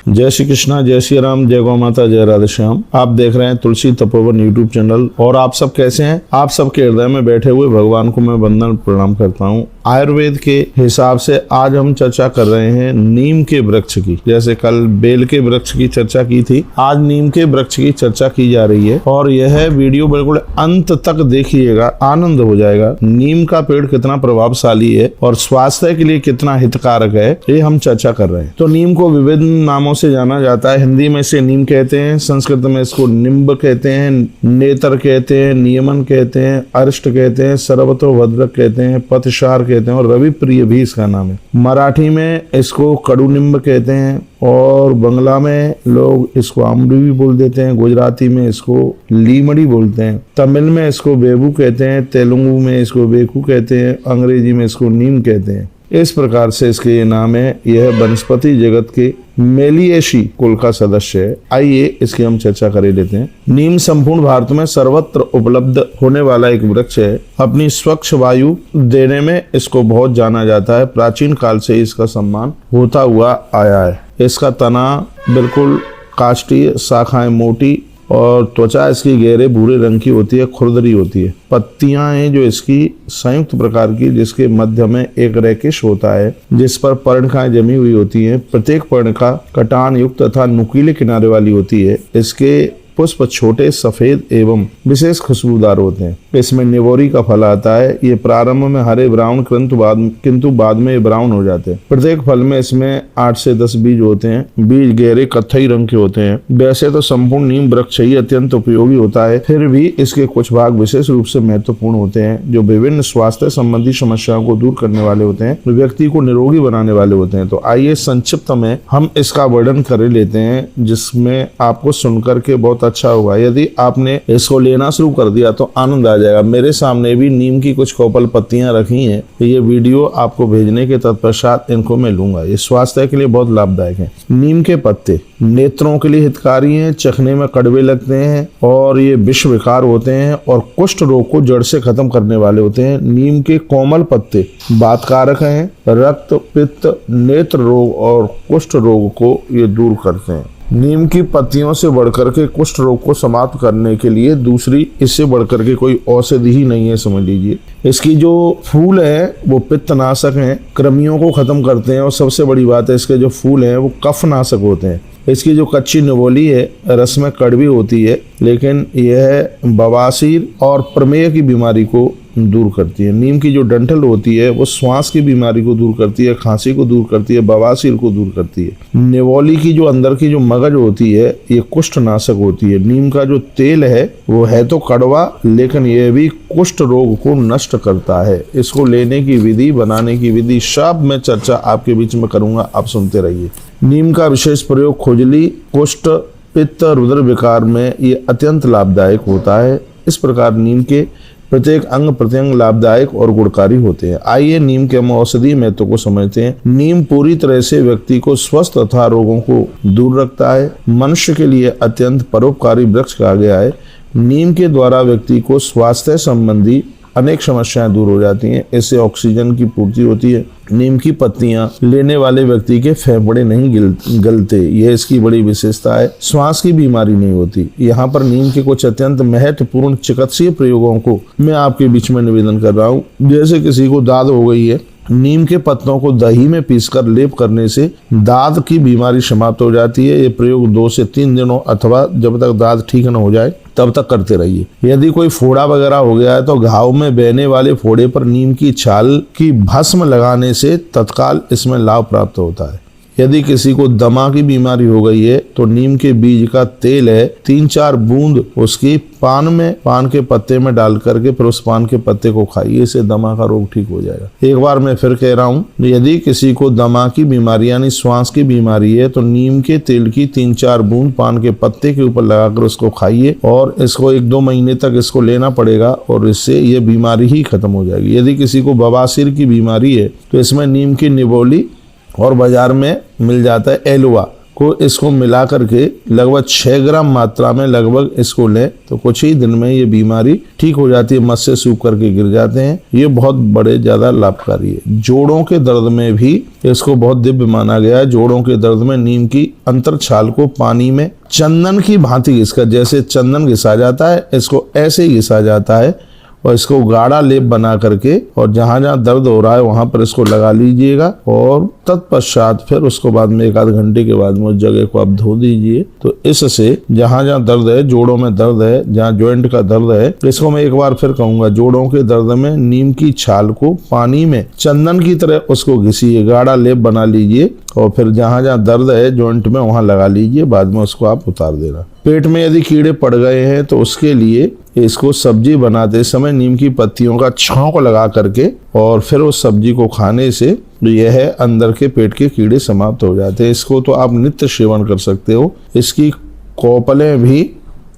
जय श्री कृष्णा, जय श्री राम, जय गौ माता, जय राधे श्याम। आप देख रहे हैं तुलसी तपोवन यूट्यूब चैनल। और आप सब कैसे हैं? आप सबके हृदय में बैठे हुए भगवान को मैं वंदन प्रणाम करता हूं। आयुर्वेद के हिसाब से आज हम चर्चा कर रहे हैं नीम के वृक्ष की। जैसे कल बेल के वृक्ष की चर्चा की थी, आज नीम के वृक्ष की चर्चा की जा रही है। और यह वीडियो बिल्कुल अंत तक देखिएगा, आनंद हो जाएगा। नीम का पेड़ कितना प्रभावशाली है और स्वास्थ्य के लिए कितना हितकारक है, ये हम चर्चा कर रहे हैं। तो नीम को विभिन्न नामों से जाना जाता है। हिंदी में इसे नीम कहते हैं, संस्कृत में इसको निम्ब कहते हैं, नेतर कहते हैं, नियमन कहते हैं, अरिष्ट कहते हैं, सर्वतो भद्रक कहते हैं, पथशार कहते हैं और रवि प्रिय भी इसका नाम है। मराठी में इसको कड़ू निम्ब कहते हैं और बंगला में लोग इसको आमड़ी भी बोल देते हैं। गुजराती में इसको लीमड़ी बोलते हैं। तमिल में इसको बेबू कहते हैं। तेलुगु में इसको बेकू कहते हैं। अंग्रेजी में इसको नीम कहते हैं। इस प्रकार से इसके ये नाम है। यह वनस्पति जगत के मेलिएशी कुल का सदस्य है। आइए इसकी हम चर्चा कर लेते हैं। नीम संपूर्ण भारत में सर्वत्र उपलब्ध होने वाला एक वृक्ष है। अपनी स्वच्छ वायु देने में इसको बहुत जाना जाता है। प्राचीन काल से इसका सम्मान होता हुआ आया है। इसका तना बिल्कुल काष्ठीय, शाखाएं मोटी और त्वचा इसकी गहरे भूरे रंग की होती है, खुरदरी होती है। पत्तियां हैं जो इसकी संयुक्त प्रकार की, जिसके मध्य में एक रैकिश होता है जिस पर पर्णिकाएं जमी हुई होती हैं। प्रत्येक पर्णिका कटान युक्त तथा नुकीले किनारे वाली होती है। इसके पुष्प छोटे, सफेद एवं विशेष खुशबूदार होते हैं। इसमें निवोरी का फल आता है। ये प्रारंभ में हरे ब्राउन किंतु बाद में ये ब्राउन हो जाते हैं। प्रत्येक फल में इसमें 8 से 10 बीज होते हैं। बीज गहरे कत्थई रंग के होते हैं। वैसे तो संपूर्ण नीम वृक्ष ही अत्यंत उपयोगी होता है, फिर भी इसके कुछ भाग विशेष रूप से महत्वपूर्ण होते हैं जो विभिन्न स्वास्थ्य संबंधी समस्याओं को दूर करने वाले होते हैं, व्यक्ति को निरोगी बनाने वाले होते हैं। तो आइए संक्षिप्त में हम इसका वर्णन कर लेते हैं, जिसमें आपको सुनकर के बहुत अच्छा होगा। यदि आपने इसको लेना शुरू कर दिया तो आनंद आ जाएगा। मेरे सामने भी नीम की कुछ कोपल पत्तियां रखी हैं। ये वीडियो आपको भेजने के तत्पश्चात इनको मैं लूंगा। ये स्वास्थ्य के लिए बहुत लाभदायक है। नीम के पत्ते नेत्रों के लिए हितकारी हैं, चखने में कड़वे लगते हैं और ये विष विकार होते हैं और कुष्ठ रोग को जड़ से खत्म करने वाले होते हैं। नीम के कोमल पत्ते वातकारक हैं, रक्त, पित्त, नेत्र रोग और कुष्ठ रोग को ये दूर करते हैं। नीम की पत्तियों से बढ़कर के कुष्ठ रोग को समाप्त करने के लिए दूसरी इससे बढ़कर के कोई औषधि ही नहीं है, समझ लीजिए। इसकी जो फूल है वो पित्तनाशक हैं, कृमियों को खत्म करते हैं और सबसे बड़ी बात है इसके जो फूल हैं वो कफनाशक होते हैं। इसकी जो कच्ची निवोली है रस में कड़वी होती है, लेकिन यह बवासीर और प्रमेह की बीमारी को दूर करती है। नीम की जो डंठल होती है वो श्वास की बीमारी को दूर करती है, खांसी को दूर करती है, बवासीर को दूर करती है। निवोली की जो अंदर की जो मगज होती है ये कुष्ठ नाशक होती है। नीम का जो तेल है वो है तो कड़वा, लेकिन यह भी कुष्ठ रोग को नष्ट करता है। इसको लेने की विधि, बनाने की विधि सब मैं चर्चा आपके बीच में करूंगा, आप सुनते रहिए। नीम का विशेष प्रयोग खुजली, कुष्ठ, पित्त, रुधिर विकार में ये अत्यंत लाभदायक होता है। इस प्रकार नीम के प्रत्येक अंग प्रत्यंग लाभदायक और गुणकारी होते हैं। आइए नीम के हम औषधि महत्व को समझते हैं। नीम पूरी तरह से व्यक्ति को स्वस्थ तथा रोगों को दूर रखता है। मनुष्य के लिए अत्यंत परोपकारी वृक्ष कहा गया है। नीम के द्वारा व्यक्ति को स्वास्थ्य संबंधी अनेक समस्याएं दूर हो जाती हैं। इससे ऑक्सीजन की पूर्ति होती है। नीम की पत्तियां लेने वाले व्यक्ति के फेफड़े नहीं गलते, यह इसकी बड़ी विशेषता है। श्वास की बीमारी नहीं होती। यहाँ पर नीम के कुछ अत्यंत महत्वपूर्ण चिकित्सीय प्रयोगों को मैं आपके बीच में निवेदन कर रहा हूँ। जैसे किसी को दाद हो गई है, नीम के पत्तों को दही में पीसकर लेप करने से दाद की बीमारी समाप्त हो जाती है। ये प्रयोग 2 से 3 दिनों अथवा जब तक दाद ठीक न हो जाए तब तक करते रहिए। यदि कोई फोड़ा वगैरह हो गया है तो घाव में बहने वाले फोड़े पर नीम की छाल की भस्म लगाने से तत्काल इसमें लाभ प्राप्त होता है। यदि किसी को दमा की बीमारी हो गई है तो नीम के बीज का तेल है, 3-4 बूंद उसकी पान के पत्ते में डाल करके फिर उस पान के पत्ते को खाइए, इससे दमा का रोग ठीक हो जाएगा। एक बार मैं फिर कह रहा हूँ, यदि किसी को दमा की बीमारी यानी श्वास की बीमारी है तो नीम के तेल की 3-4 बूंद पान के पत्ते के ऊपर लगाकर उसको खाइए और इसको 1-2 महीने तक इसको लेना पड़ेगा और इससे ये बीमारी ही खत्म हो जाएगी। यदि किसी को बवासीर की बीमारी है तो इसमें नीम की निवोली और बाजार में मिल जाता है एलुआ, को इसको मिला करके लगभग 6 ग्राम मात्रा में लगभग इसको लें तो कुछ ही दिन में ये बीमारी ठीक हो जाती है। मस्से सूख करके गिर जाते हैं। ये बहुत बड़े ज्यादा लाभकारी है। जोड़ों के दर्द में भी इसको बहुत दिव्य माना गया है। जोड़ों के दर्द में नीम की अंतर छाल को पानी में चंदन की भांति घिसकर, जैसे चंदन घिसा जाता है इसको ऐसे ही घिसा जाता है और इसको गाढ़ा लेप बना करके और जहां जहां दर्द हो रहा है वहां पर इसको लगा लीजिएगा और तत्पश्चात फिर उसको बाद में 1 आध घंटे के बाद में उस जगह को आप धो दीजिए। तो इससे जहां जहां दर्द है, जोड़ों में दर्द है, जहां जॉइंट का दर्द है, इसको मैं एक बार फिर कहूंगा, जोड़ों के दर्द में नीम की छाल को पानी में चंदन की तरह उसको घिसिए, गाढ़ा लेप बना लीजिए और फिर जहां जहां दर्द है जॉइंट में वहां लगा लीजिए। बाद में उसको आप उतार देना। पेट में यदि कीड़े पड़ गए हैं तो उसके लिए इसको सब्जी बनाते समय नीम की पत्तियों का छौंक लगा करके और फिर उस सब्जी को खाने से यह अंदर के पेट के कीड़े समाप्त हो जाते हैं। इसको तो आप नित्य सेवन कर सकते हो। इसकी कोपलें भी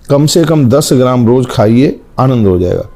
कम से कम 10 ग्राम रोज खाइए, आनंद हो जाएगा।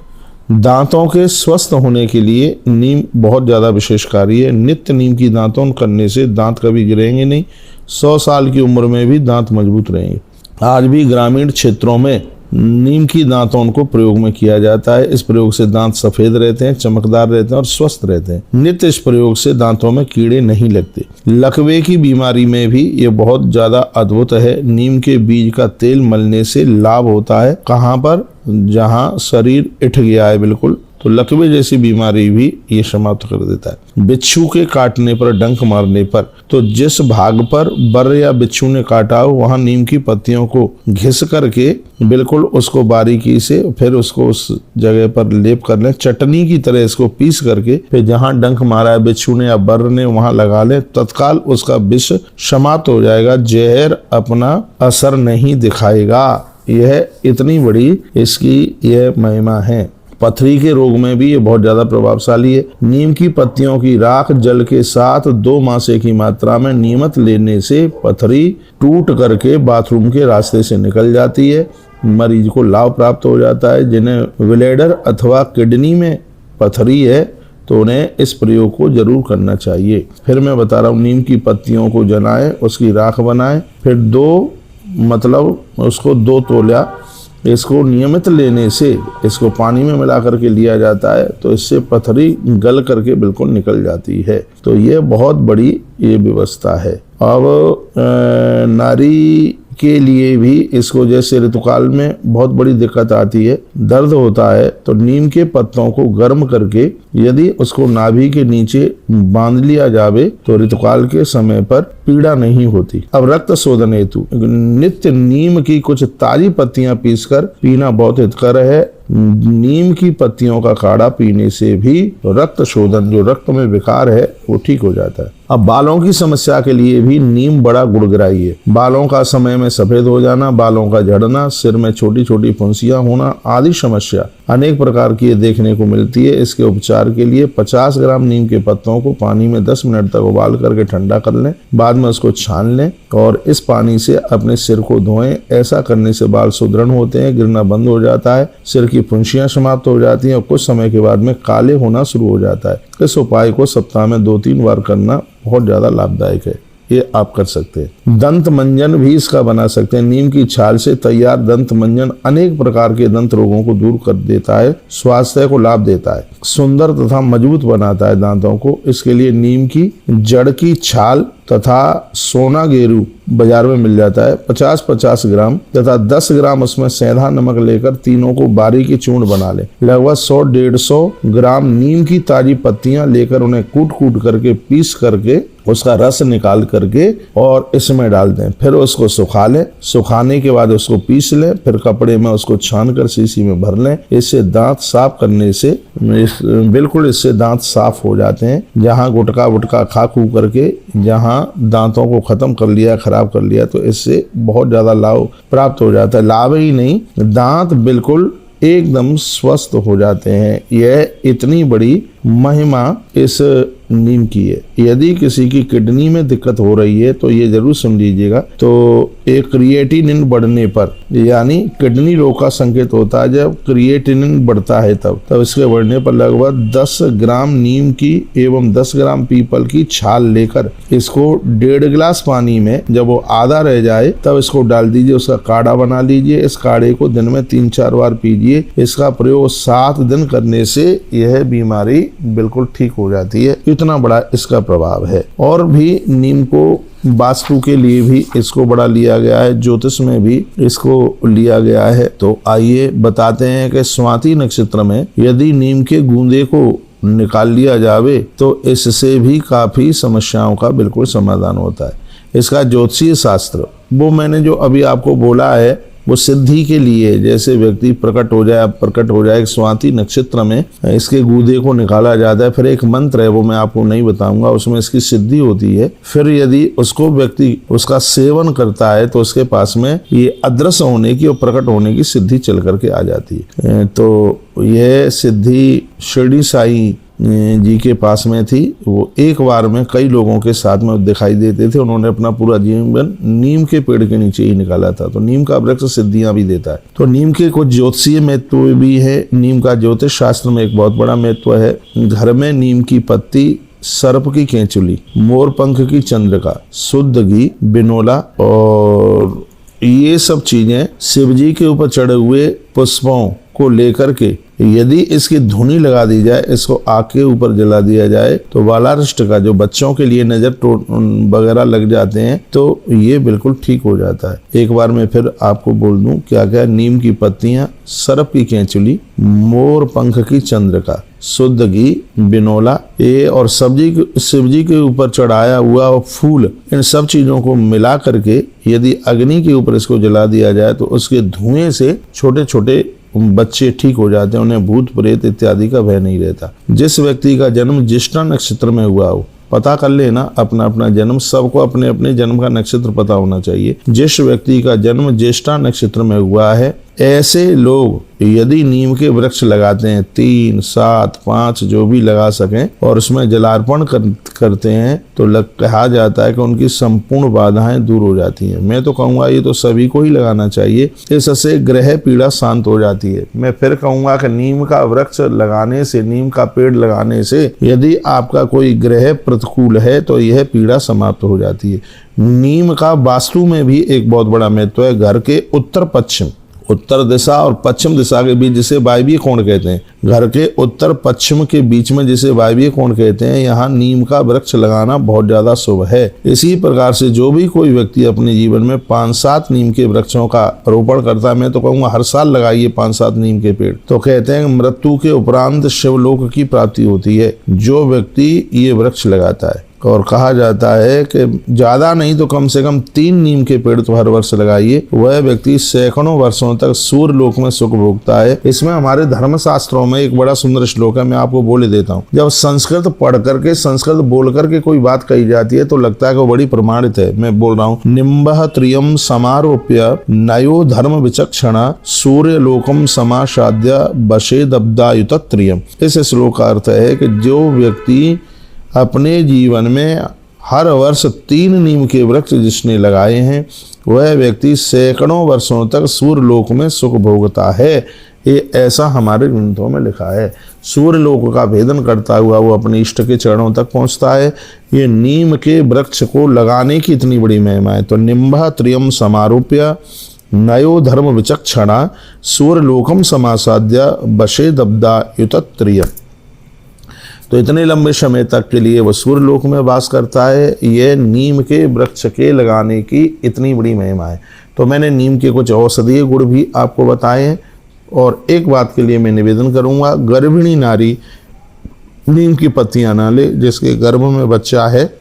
दांतों के स्वस्थ होने के लिए नीम बहुत ज़्यादा विशेषकारी है। नित्य नीम की दांतों करने से दांत कभी गिरेंगे नहीं। 100 साल की उम्र में भी दांत मजबूत रहेंगे। आज भी ग्रामीण क्षेत्रों में नीम की दांतों को प्रयोग में किया जाता है। इस प्रयोग से दांत सफेद रहते हैं, चमकदार रहते हैं और स्वस्थ रहते हैं। नित्य इस प्रयोग से दांतों में कीड़े नहीं लगते। लकवे की बीमारी में भी ये बहुत ज्यादा अद्भुत है। नीम के बीज का तेल मलने से लाभ होता है। कहाँ पर? जहाँ शरीर इठ गया है बिल्कुल, तो लकवे जैसी बीमारी भी ये समाप्त कर देता है। बिच्छू के काटने पर, डंक मारने पर, तो जिस भाग पर बर या बिच्छू ने काटा हो वहां नीम की पत्तियों को घिस करके बिल्कुल उसको बारीकी से फिर उसको उस जगह पर लेप कर लें। चटनी की तरह इसको पीस करके फिर जहां डंक मारा है बिच्छू ने या बर ने वहां लगा ले, तत्काल उसका विष समाप्त हो जाएगा। जहर अपना असर नहीं दिखाएगा। यह इतनी बड़ी इसकी यह महिमा है। पथरी के रोग में भी ये बहुत ज्यादा प्रभावशाली है। नीम की पत्तियों की राख जल के साथ 2 मासे की मात्रा में नियमित लेने से पथरी टूट करके बाथरूम के रास्ते से निकल जाती है। मरीज को लाभ प्राप्त हो जाता है। जिन्हें ब्लैडर अथवा किडनी में पथरी है तो उन्हें इस प्रयोग को जरूर करना चाहिए। फिर मैं बता रहा हूँ, नीम की पत्तियों को जलाएं, उसकी राख बनाएं, फिर 2 तोला इसको नियमित लेने से इसको पानी में मिला करके लिया जाता है तो इससे पथरी गल करके बिल्कुल निकल जाती है। तो ये बहुत बड़ी ये व्यवस्था है। अब नारी के लिए भी इसको, जैसे ऋतुकाल में बहुत बड़ी दिक्कत आती है, दर्द होता है, तो नीम के पत्तों को गर्म करके यदि उसको नाभि के नीचे बांध लिया जावे तो ऋतुकाल के समय पर पीड़ा नहीं होती। अब रक्त शोधन हेतु नित्य नीम की कुछ ताजी पत्तियां पीसकर पीना बहुत हितकर है। नीम की पत्तियों का काढ़ा पीने से भी रक्त शोधन, जो रक्त में विकार है, वो ठीक हो जाता है। अब बालों की समस्या के लिए भी नीम बड़ा गुणग्राही है। बालों का समय में सफेद हो जाना, बालों का झड़ना, सिर में छोटी छोटी फुंसियां होना आदि समस्या अनेक प्रकार की देखने को मिलती है। इसके उपचार के लिए 50 ग्राम नीम के पत्तों को पानी में 10 मिनट तक उबाल करके ठंडा कर लें। बाद में उसको छान लें और इस पानी से अपने सिर को धोएं। ऐसा करने से बाल सुदृढ़ होते हैं, गिरना बंद हो जाता है, सिर की फुंसियां समाप्त हो जाती हैं और कुछ समय के बाद में काले होना शुरू हो जाता है। इस उपाय को सप्ताह में 2-3 बार करना बहुत ज्यादा लाभदायक है। ये आप कर सकते हैं। दंत मंजन भी इसका बना सकते हैं। नीम की छाल से तैयार दंत मंजन अनेक प्रकार के दंत रोगों को दूर कर देता है, स्वास्थ्य को लाभ देता है, सुंदर तथा मजबूत बनाता है दांतों को। इसके लिए नीम की जड़ की छाल तथा सोना गेरू बाजार में मिल जाता है, 50-50 ग्राम तथा 10 ग्राम उसमें सेंधा नमक लेकर तीनों को बारीकी चूर्ण बना लें। लगभग 100-150 ग्राम नीम की ताजी पत्तियां लेकर उन्हें कूट करके पीस करके उसका रस निकाल करके और इसमें डाल दें। फिर उसको सुखा लें। सुखाने के बाद उसको पीस लें। फिर कपड़े में उसको छान कर शीशी में भर लें। इससे दांत साफ करने से बिल्कुल इससे दांत साफ हो जाते हैं। जहाँ गुटका खा खू करके जहाँ दांतों को खत्म कर लिया, खराब कर लिया, तो इससे बहुत ज्यादा लाभ प्राप्त हो जाता है। लाभ ही नहीं, दांत बिल्कुल एकदम स्वस्थ हो जाते हैं। यह इतनी बड़ी महिमा इस नीम की है। यदि किसी की किडनी में दिक्कत हो रही है तो ये जरूर सुन लीजिएगा। तो एक क्रिएटिनिन बढ़ने पर, यानी किडनी रोग का संकेत होता है जब क्रिएटिनिन बढ़ता है, तब इसके बढ़ने पर लगभग 10 ग्राम नीम की एवं 10 ग्राम पीपल की छाल लेकर इसको 1.5 गिलास पानी में, जब वो आधा रह जाए तब इसको डाल दीजिए, उसका काढ़ा बना लीजिए। इस काढ़े को दिन में 3-4 बार पीजिए। इसका प्रयोग 7 दिन करने से यह बीमारी बिल्कुल ठीक हो जाती है। इतना बड़ा इसका प्रभाव है। और भी नीम को वास्तु के लिए भी इसको बड़ा लिया गया है, ज्योतिष में भी इसको लिया गया है। तो आइए बताते हैं कि स्वाति नक्षत्र में यदि नीम के गूंदे को निकाल लिया जावे तो इससे भी काफी समस्याओं का बिल्कुल समाधान होता है। इसका ज्योतिषीय शास्त्र, वो मैंने जो अभी आपको बोला है, वो सिद्धि के लिए, जैसे व्यक्ति प्रकट हो जाए स्वाति नक्षत्र में इसके गूदे को निकाला जाता है। फिर एक मंत्र है, वो मैं आपको नहीं बताऊंगा, उसमें इसकी सिद्धि होती है। फिर यदि उसको व्यक्ति उसका सेवन करता है तो उसके पास में ये अदृश्य होने की और प्रकट होने की सिद्धि चल करके आ जाती है। तो यह सिद्धि शिरडी साई जी के पास में थी। वो एक बार में कई लोगों के साथ में दिखाई देते थे। उन्होंने अपना पूरा जीवन नीम के पेड़ के नीचे ही निकाला था। तो नीम का वृक्ष सिद्धियां भी देता है। तो नीम के कुछ ज्योतिषीय महत्व भी है। नीम का ज्योतिष शास्त्र में एक बहुत बड़ा महत्व है। घर में नीम की पत्ती, सर्प की केंचुली, मोर पंख की चंद्रिका, शुद्ध घी, बिनोला और ये सब चीजें शिव जी के ऊपर चढ़े हुए पुष्पों को लेकर के यदि इसकी धुनी लगा दी जाए, इसको आग के ऊपर जला दिया जाए तो बालारिष्ट का, जो बच्चों के लिए नजर वगैरह लग जाते हैं, तो ये बिल्कुल ठीक हो जाता है। एक बार मैं फिर आपको बोल दूं क्या क्या: नीम की पत्तियां, सर्प की केंचुली, मोर पंख की चंद्रिका, शुद्ध घी, बिनोला, ये और शिव जी के ऊपर चढ़ाया हुआ फूल, इन सब चीजों को मिला करके यदि अग्नि के ऊपर इसको जला दिया जाए तो उसके धुएं से छोटे छोटे बच्चे ठीक हो जाते हैं। उन्हें भूत प्रेत इत्यादि का भय नहीं रहता। जिस व्यक्ति का जन्म ज्येष्ठा नक्षत्र में हुआ हो, पता कर लेना अपना अपना जन्म, सबको अपने अपने जन्म का नक्षत्र पता होना चाहिए। जिस व्यक्ति का जन्म ज्येष्ठा नक्षत्र में हुआ है, ऐसे लोग यदि नीम के वृक्ष लगाते हैं, 3, 7, 5 जो भी लगा सकें, और उसमें जलार्पण करते हैं तो कहा जाता है कि उनकी संपूर्ण बाधाएं दूर हो जाती हैं। मैं तो कहूँगा ये तो सभी को ही लगाना चाहिए। इससे ग्रह पीड़ा शांत हो जाती है। मैं फिर कहूँगा कि नीम का वृक्ष लगाने से, नीम का पेड़ लगाने से यदि आपका कोई ग्रह प्रतिकूल है तो यह पीड़ा समाप्त हो जाती है। नीम का वास्तु में भी एक बहुत बड़ा महत्व है। घर के उत्तर पश्चिम, उत्तर दिशा और पश्चिम दिशा के बीच, जिसे वायव्य कोण कहते हैं, घर के उत्तर पश्चिम के बीच में जिसे वायव्य कोण कहते हैं, यहाँ नीम का वृक्ष लगाना बहुत ज्यादा शुभ है। इसी प्रकार से जो भी कोई व्यक्ति अपने जीवन में 5-7 नीम के वृक्षों का रोपण करता है, मैं तो कहूँगा हर साल लगाइए 5-7 नीम के पेड़, तो कहते हैं मृत्यु के उपरांत शिवलोक की प्राप्ति होती है जो व्यक्ति ये वृक्ष लगाता है। और कहा जाता है कि ज्यादा नहीं तो कम से कम 3 नीम के पेड़ तो हर वर्ष लगाइए, वह व्यक्ति सैकड़ों वर्षों तक सूर्य लोक में सुख भोगता है। इसमें हमारे धर्म शास्त्रों में एक बड़ा सुंदर श्लोक है, मैं आपको बोले देता हूँ। जब संस्कृत पढ़ करके, संस्कृत बोल करके कोई बात कही जाती है तो लगता है कि वो बड़ी प्रमाणित है। मैं बोल रहा हूँ, निम्बः त्रियम समारोप्य नयो धर्म विचक्षणा सूर्य लोकम समासाद्य बशेदब्दायुत त्रियम। इस श्लोक का अर्थ है कि जो व्यक्ति अपने जीवन में हर वर्ष 3 नीम के वृक्ष जिसने लगाए हैं, वह व्यक्ति सैकड़ों वर्षों तक सूर्य लोक में सुख भोगता है। ये ऐसा हमारे ग्रंथों में लिखा है। सूर्य लोक का भेदन करता हुआ वो अपने इष्ट के चरणों तक पहुंचता है। ये नीम के वृक्ष को लगाने की इतनी बड़ी महिमा है। तो निम्बः त्रियम समारोप्य नयो धर्म विचक्षणा सूर्य लोकम समासाद्य बशेदब्दायुत त्रियम। तो इतने लंबे समय तक के लिए वह सूर्य लोक में वास करता है। यह नीम के वृक्ष के लगाने की इतनी बड़ी महिमा है। तो मैंने नीम के कुछ औषधीय गुण भी आपको बताए हैं। और एक बात के लिए मैं निवेदन करूंगा, गर्भिणी नारी नीम की पत्तियां ना ले। जिसके गर्भ में बच्चा है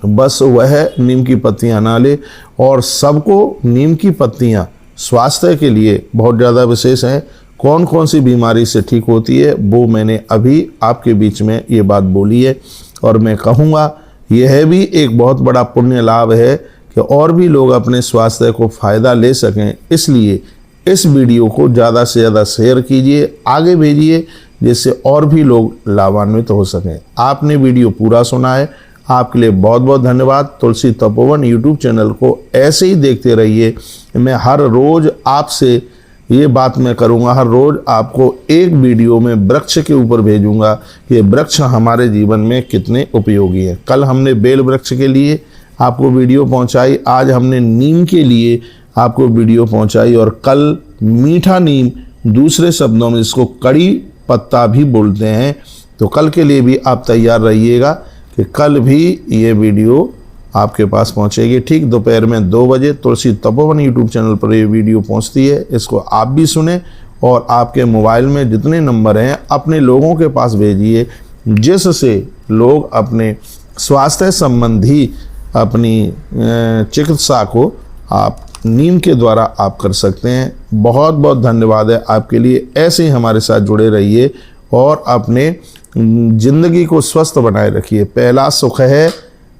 बस वह नीम की पत्तियां ना ले। और सबको नीम की पत्तियां स्वास्थ्य के लिए बहुत ज़्यादा विशेष हैं। कौन कौन सी बीमारी से ठीक होती है वो मैंने अभी आपके बीच में ये बात बोली है। और मैं कहूँगा यह भी एक बहुत बड़ा पुण्य लाभ है कि और भी लोग अपने स्वास्थ्य को फ़ायदा ले सकें। इसलिए इस वीडियो को ज़्यादा से ज़्यादा शेयर कीजिए, आगे भेजिए, जिससे और भी लोग लाभान्वित हो सकें। आपने वीडियो पूरा सुना है, आपके लिए बहुत बहुत धन्यवाद। तुलसी तपोवन यूट्यूब चैनल को ऐसे ही देखते रहिए। मैं हर रोज़ आपसे ये बात मैं करूँगा, हर रोज़ आपको एक वीडियो में वृक्ष के ऊपर भेजूँगा कि वृक्ष हमारे जीवन में कितने उपयोगी हैं। कल हमने बेल वृक्ष के लिए आपको वीडियो पहुँचाई, आज हमने नीम के लिए आपको वीडियो पहुँचाई, और कल मीठा नीम, दूसरे शब्दों में इसको कड़ी पत्ता भी बोलते हैं। तो कल के लिए भी आप तैयार रहिएगा कि कल भी ये वीडियो आपके पास पहुंचेगी। ठीक दोपहर में 2 बजे तुलसी तपोवन यूट्यूब चैनल पर ये वीडियो पहुंचती है। इसको आप भी सुने और आपके मोबाइल में जितने नंबर हैं अपने लोगों के पास भेजिए, जिससे लोग अपने स्वास्थ्य संबंधी अपनी चिकित्सा को आप नीम के द्वारा आप कर सकते हैं। बहुत बहुत धन्यवाद है आपके लिए। ऐसे ही हमारे साथ जुड़े रहिए और अपने जिंदगी को स्वस्थ बनाए रखिए। पहला सुख है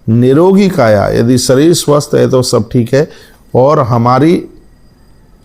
निरोगी काया। यदि शरीर स्वस्थ है तो सब ठीक है। और हमारी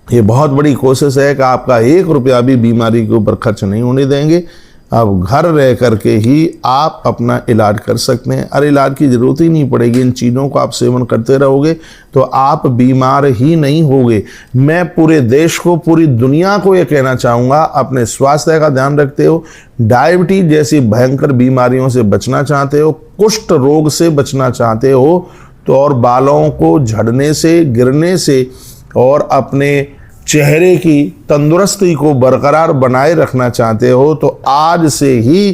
ये बहुत बड़ी कोशिश है कि आपका 1 रुपया भी बीमारी के ऊपर खर्च नहीं होने देंगे। अब घर रह करके ही आप अपना इलाज कर सकते हैं। अरे इलाज की ज़रूरत ही नहीं पड़ेगी। इन चीज़ों का आप सेवन करते रहोगे तो आप बीमार ही नहीं होगे। मैं पूरे देश को, पूरी दुनिया को ये कहना चाहूँगा, अपने स्वास्थ्य का ध्यान रखते हो, डायबिटीज जैसी भयंकर बीमारियों से बचना चाहते हो, कुष्ठ रोग से बचना चाहते हो, तो और बालों को झड़ने से, गिरने से और अपने चेहरे की तंदुरुस्ती को बरकरार बनाए रखना चाहते हो, तो आज से ही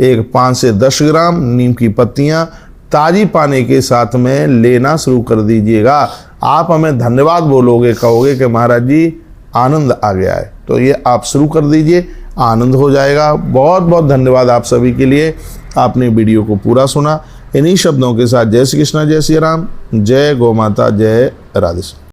एक 5 से 10 ग्राम नीम की पत्तियां ताजी पानी के साथ में लेना शुरू कर दीजिएगा। आप हमें धन्यवाद बोलोगे, कहोगे कि महाराज जी आनंद आ गया है। तो ये आप शुरू कर दीजिए, आनंद हो जाएगा। बहुत बहुत धन्यवाद आप सभी के लिए। आपने वीडियो को पूरा सुना। इन्हीं शब्दों के साथ जय श्री कृष्ण, जय श्री राम, जय गौ माता, जय राधे।